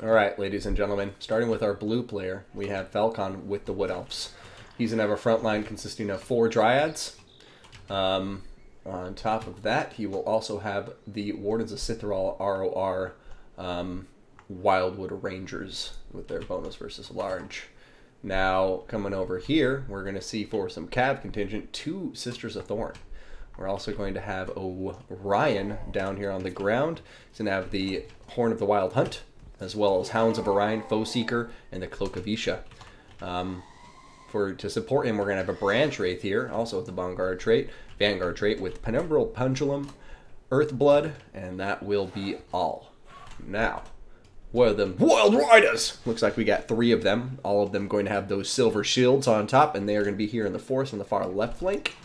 Alright, ladies and gentlemen, starting with our blue player, we have Felkon with the Wood Elves. He's going to have a front line consisting of 4 Dryads. On top of that, he will also have the Wardens of Citharal ROR Wildwood Rangers with their bonus versus large. Now, coming over here, we're going to see for some Cav contingent 2 Sisters of Thorn. We're also going to have Orion down here on the ground. He's going to have the Horn of the Wild Hunt, as well as Hounds of Orion, Foe Seeker, and the Cloak of Isha. To support him, we're going to have a Branch Wraith here, also with the Vanguard trait with Penumbral Pendulum, Earthblood, and that will be all. Now, what are them? Wild Riders! Looks like we got 3 of them, all of them going to have those silver shields on top, and they are going to be here in the forest on the far left flank.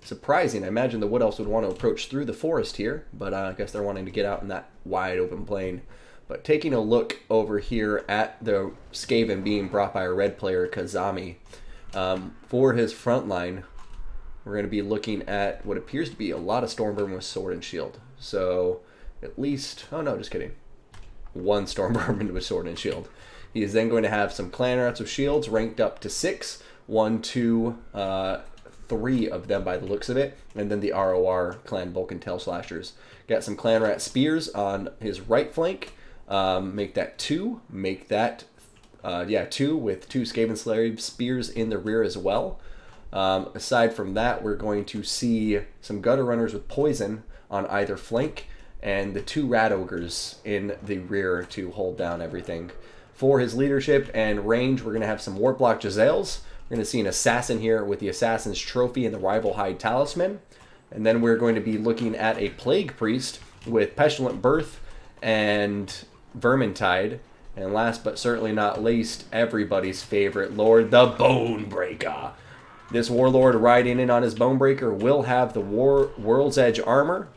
Surprising, I imagine the Wood Elves would want to approach through the forest here, but I guess they're wanting to get out in that wide open plain. But taking a look over here at the Skaven being brought by a red player, Kazami, for his front line, we're going to be looking at what appears to be a lot of Stormvermin with Sword and Shield. So, at least, oh no, just kidding. 1 Stormvermin with Sword and Shield. He is then going to have some Clan Rats with Shields ranked up to 6. 1, 2, 3 of them by the looks of it. And then the ROR Clan Vulcan Tail Slashers. Got some Clan Rat Spears on his right flank. Make that 2. Make that 2 with 2 Skaven Slave Spears in the rear as well. Aside from that, we're going to see some Gutter Runners with Poison on either flank, and the 2 Rat Ogres in the rear to hold down everything. For his leadership and range, we're going to have some Warplock Jezzails. We're going to see an Assassin here with the Assassin's Trophy and the Rival Hide Talisman. And then we're going to be looking at a Plague Priest with Pestilent Birth and Vermintide. And last but certainly not least, everybody's favorite Lord, the Bonebreaker. This Warlord riding in on his Bonebreaker will have the World's Edge armor,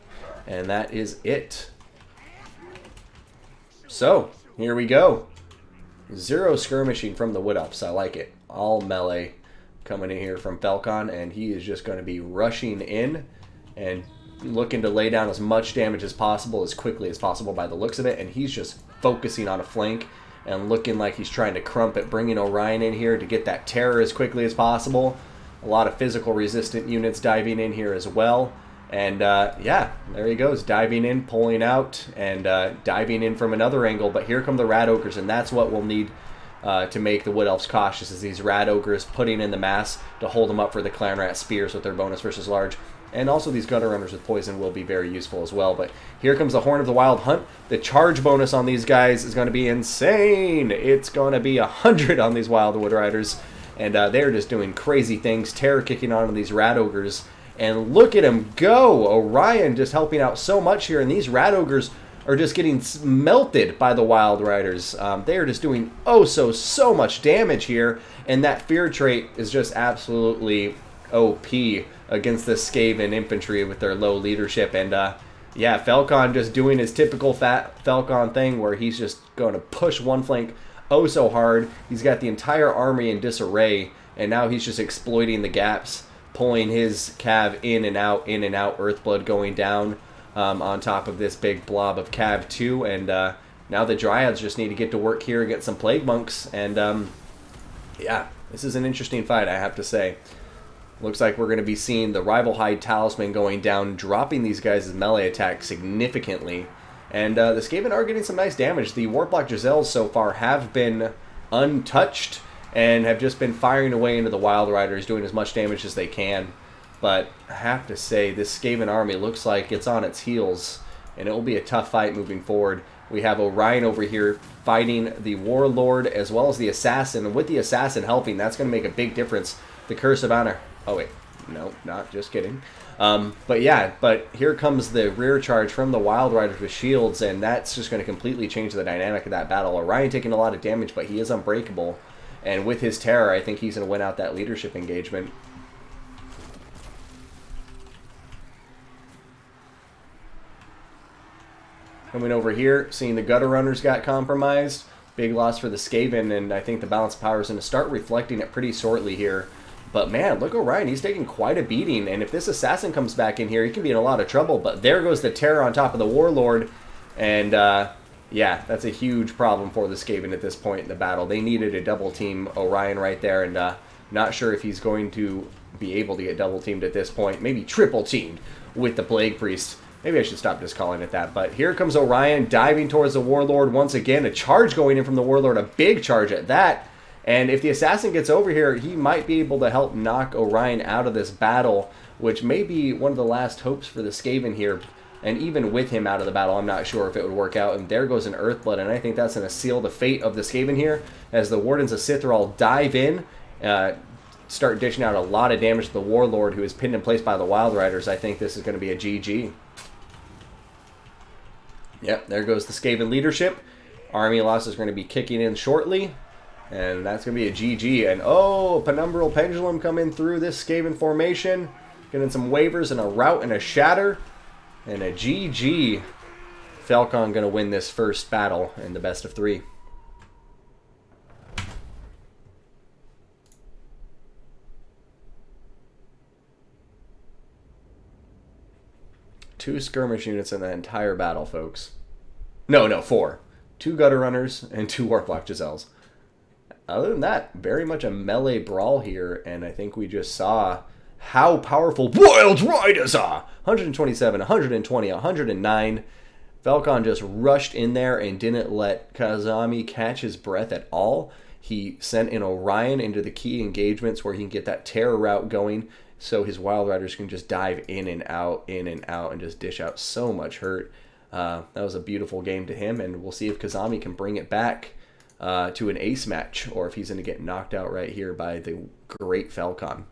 and that is it. So, here we go. 0 skirmishing from the Wood Elves. I like it. All melee coming in here from Felkon, and he is just going to be rushing in and looking to lay down as much damage as possible, as quickly as possible by the looks of it, and he's just focusing on a flank and looking like he's trying to crumpet, bringing Orion in here to get that terror as quickly as possible. A lot of physical resistant units diving in here as well. And yeah, there he goes, diving in, pulling out, and diving in from another angle. But here come the Rat Ogres, and that's what we'll need to make the Wood Elves cautious, is these Rat Ogres putting in the mass to hold them up for the Clan Rat Spears with their bonus versus large. And also these Gutter Runners with Poison will be very useful as well. But here comes the Horn of the Wild Hunt. The charge bonus on these guys is going to be insane. It's going to be 100 on these Wild Wood Riders. And they're just doing crazy things, terror kicking on these Rat Ogres. And look at him go! Orion just helping out so much here. And these Rat Ogres are just getting melted by the Wild Riders. They are just doing so much damage here. And that fear trait is just absolutely OP against the Skaven infantry with their low leadership. And yeah, Felkon just doing his typical fat Felkon thing where he's just going to push one flank so hard. He's got the entire army in disarray, and now he's just exploiting the gaps, pulling his Cav in and out, Earthblood going down on top of this big blob of Cav 2. And now the Dryads just need to get to work here and get some Plague Monks. And yeah, this is an interesting fight, I have to say. Looks like we're going to be seeing the Rival Hide Talisman going down, dropping these guys' melee attack significantly. And the Skaven are getting some nice damage. The Warplock Jezzails so far have been untouched and have just been firing away into the Wild Riders, doing as much damage as they can. But I have to say, this Skaven army looks like it's on its heels, and it will be a tough fight moving forward. We have Orion over here fighting the Warlord as well as the Assassin. And with the Assassin helping, that's going to make a big difference. The Curse of Honor. Oh, wait. No, not just kidding. But yeah, but here comes the rear charge from the Wild Riders with shields, and that's just going to completely change the dynamic of that battle. Orion taking a lot of damage, but he is unbreakable. And with his terror, I think he's going to win out that leadership engagement. Coming over here, seeing the Gutter Runners got compromised. Big loss for the Skaven, and I think the balance of power is going to start reflecting it pretty shortly here. But man, look Orion, he's taking quite a beating, and if this Assassin comes back in here, he can be in a lot of trouble. But there goes the terror on top of the Warlord, and Yeah, that's a huge problem for the Skaven at this point in the battle. They needed a double team Orion right there, and not sure if he's going to be able to get double teamed at this point. Maybe triple teamed with the Plague Priest. Maybe I should stop just calling it that. But here comes Orion diving towards the Warlord once again. A charge going in from the Warlord, a big charge at that. And if the Assassin gets over here, he might be able to help knock Orion out of this battle, which may be one of the last hopes for the Skaven here. And even with him out of the battle, I'm not sure if it would work out. And there goes an Earthblood, and I think that's going to seal the fate of the Skaven here, as the Wardens of Sithral dive in, start dishing out a lot of damage to the Warlord, who is pinned in place by the Wild Riders. I think this is going to be a GG. Yep, there goes the Skaven leadership. Army loss is going to be kicking in shortly, and that's going to be a GG. And oh, Penumbral Pendulum coming through this Skaven formation, getting some waivers and a rout and a shatter. And a GG. Felkon going to win this first battle in the best of 3. Two skirmish units in the entire battle, folks. No, 4. 2 Gutter Runners and 2 Warplock Giselles. Other than that, very much a melee brawl here, and I think we just saw how powerful Wild Riders are! 127, 120, 109. Felkon just rushed in there and didn't let Kazami catch his breath at all. He sent in Orion into the key engagements where he can get that terror route going, so his Wild Riders can just dive in and out, and just dish out so much hurt. That was a beautiful game to him, and we'll see if Kazami can bring it back to an ace match, or if he's going to get knocked out right here by the great Felkon.